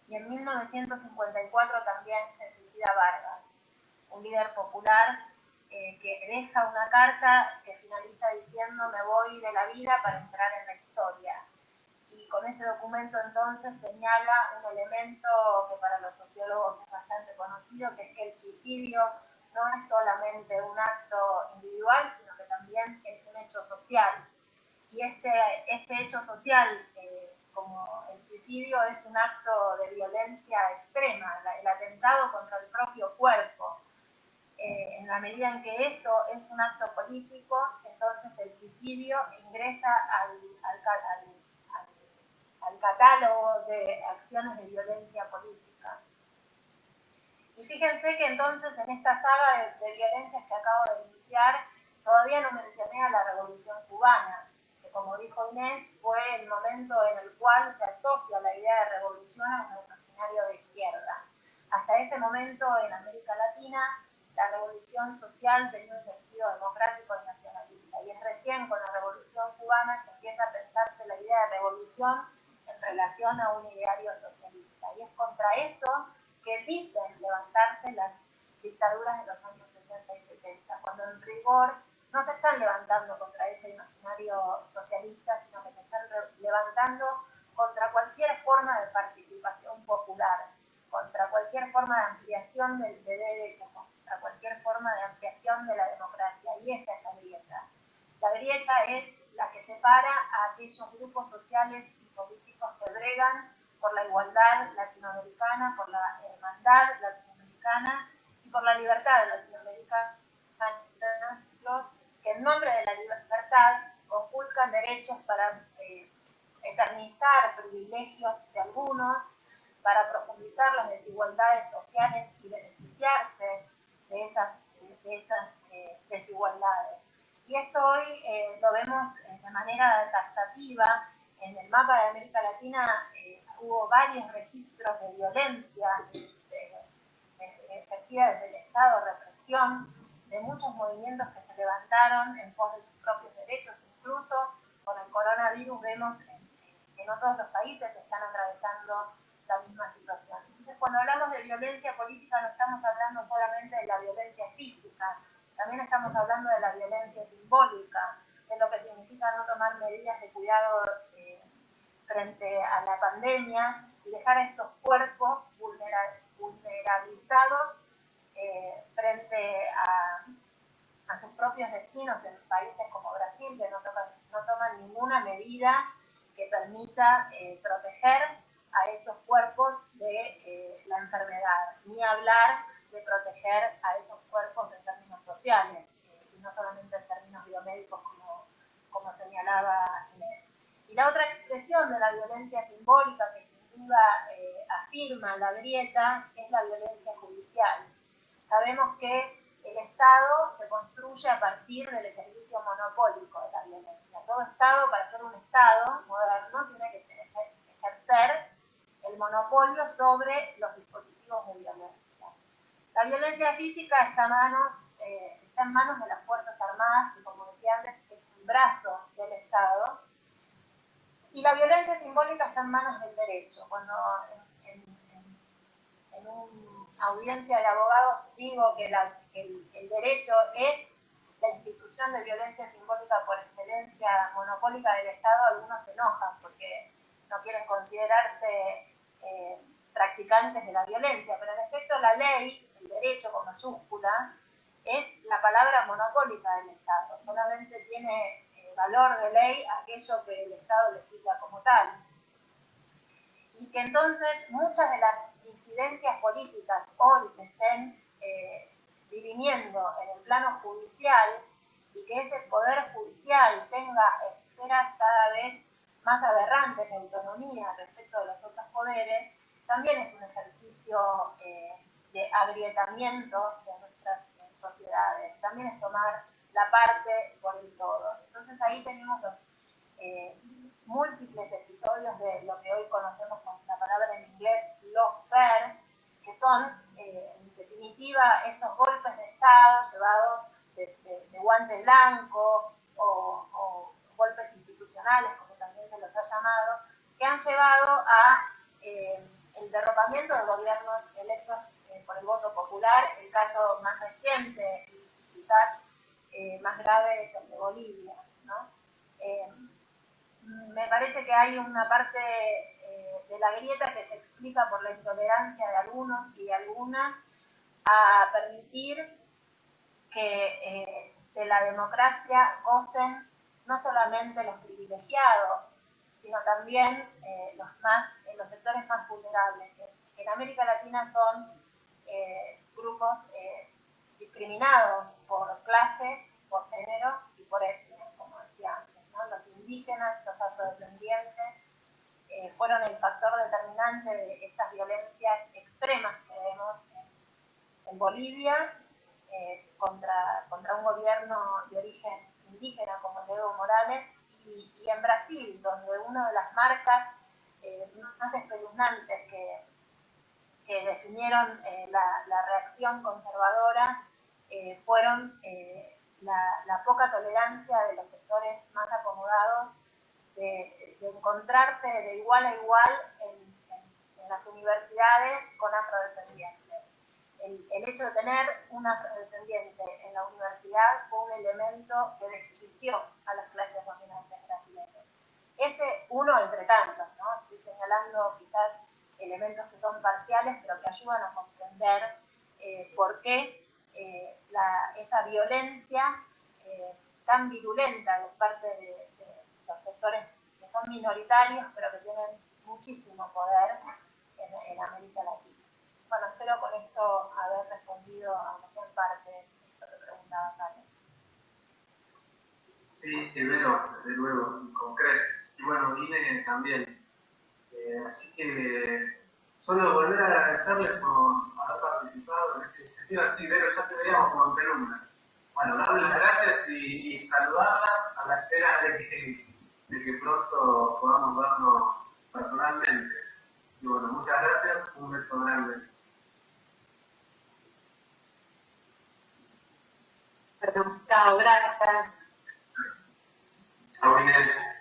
Y en 1954 también se suicida Vargas, un líder popular que deja una carta que finaliza diciendo: me voy de la vida para entrar en la historia. Y con ese documento entonces señala un elemento que para los sociólogos es bastante conocido, que es que el suicidio no es solamente un acto individual, sino que también es un hecho social. Y este hecho social, como el suicidio, es un acto de violencia extrema, el atentado contra el propio cuerpo. En la medida en que eso es un acto político, entonces el suicidio ingresa al catálogo de acciones de violencia política. Y fíjense que entonces en esta saga de violencias que acabo de denunciar, todavía no mencioné a la Revolución Cubana, que, como dijo Inés, fue el momento en el cual se asocia la idea de revolución a un imaginario de izquierda. Hasta ese momento en América Latina, la revolución social tenía un sentido democrático y nacionalista. Y es recién con la Revolución Cubana que empieza a pensarse la idea de revolución en relación a un ideario socialista. Y es contra eso que dicen levantarse las dictaduras de los años 60 y 70, cuando en rigor no se están levantando contra ese imaginario socialista, sino que se están levantando contra cualquier forma de participación popular, contra cualquier forma de ampliación de derechos, contra cualquier forma de ampliación de la democracia. Y esa es la grieta. La grieta es la que separa a aquellos grupos sociales y políticos que bregan por la igualdad latinoamericana, por la hermandad latinoamericana y por la libertad latinoamericana, que en nombre de la libertad conculcan derechos para eternizar privilegios de algunos, para profundizar las desigualdades sociales y beneficiarse de esas desigualdades. Y esto hoy lo vemos de manera taxativa. En el mapa de América Latina hubo varios registros de violencia ejercida desde el Estado, represión de muchos movimientos que se levantaron en pos de sus propios derechos. Incluso con el coronavirus vemos que no todos los países están atravesando la misma situación. Entonces, cuando hablamos de violencia política, no estamos hablando solamente de la violencia física, también estamos hablando de la violencia simbólica, de lo que significa no tomar medidas de cuidado frente a la pandemia y dejar a estos cuerpos vulnerabilizados frente a sus propios destinos en países como Brasil, que no toman ninguna medida que permita proteger a esos cuerpos de la enfermedad, ni hablar de proteger a esos cuerpos en términos sociales, y no solamente en términos biomédicos como señalaba Inés. Y la otra expresión de la violencia simbólica que sin duda afirma la grieta es la violencia judicial. Sabemos que el Estado se construye a partir del ejercicio monopólico de la violencia. Todo Estado, para ser un Estado moderno, tiene que ejercer el monopolio sobre los dispositivos de violencia. La violencia física está en manos de las Fuerzas Armadas, que como decía antes, es un brazo del Estado, y la violencia simbólica está en manos del derecho. Cuando en una audiencia de abogados digo que el derecho es la institución de violencia simbólica por excelencia monopólica del Estado, algunos se enojan porque no quieren considerarse practicantes de la violencia, pero en efecto la ley, el derecho con mayúscula, es la palabra monopólica del Estado. Solamente tiene valor de ley aquello que el Estado legisla como tal. Y que entonces muchas de las incidencias políticas hoy se estén dirimiendo en el plano judicial, y que ese poder judicial tenga esferas cada vez más aberrantes de autonomía respecto de los otros poderes, también es un ejercicio de agrietamiento de nuestras sociedades. También es tomar la parte por el todo. Entonces ahí tenemos los múltiples episodios de lo que hoy conocemos con la palabra en inglés lawfare, que son en definitiva estos golpes de Estado llevados de guante blanco o golpes institucionales, como también se los ha llamado, que han llevado a el derrocamiento de gobiernos electos por el voto popular. El caso más reciente y quizás más grave es el de Bolivia, ¿no? Me parece que hay una parte de la grieta que se explica por la intolerancia de algunos y de algunas a permitir que de la democracia gocen no solamente los privilegiados, sino también los sectores más vulnerables, que en América Latina son grupos discriminados por clase, por género y por etnia, como decía antes, ¿no? Los indígenas, los afrodescendientes fueron el factor determinante de estas violencias extremas que vemos en Bolivia contra un gobierno de origen indígena como el de Evo Morales, y en Brasil, donde una de las marcas más espeluznantes que definieron la reacción conservadora fueron la poca tolerancia de los sectores más acomodados de encontrarse de igual a igual en las universidades con afrodescendientes. El hecho de tener un afrodescendiente en la universidad fue un elemento que desquició a las clases dominantes brasileñas. Ese uno entre tantos, ¿no? Estoy señalando quizás elementos que son parciales, pero que ayudan a comprender por qué esa violencia tan virulenta de parte de los sectores que son minoritarios, pero que tienen muchísimo poder en América Latina. Bueno, espero con esto haber respondido, aunque sea en parte, lo que preguntabas, Ale. Sí, Vero, desde luego, con creces. Y bueno, Ine también. Así que solo volver a agradecerles por haber participado en esta iniciativa. Sí, Vero, ya te veíamos como en columnas. Bueno, darles las gracias y saludarlas a la espera de que pronto podamos vernos personalmente. Y bueno, muchas gracias, un beso grande. Bueno, chao, gracias. Chao, Inés.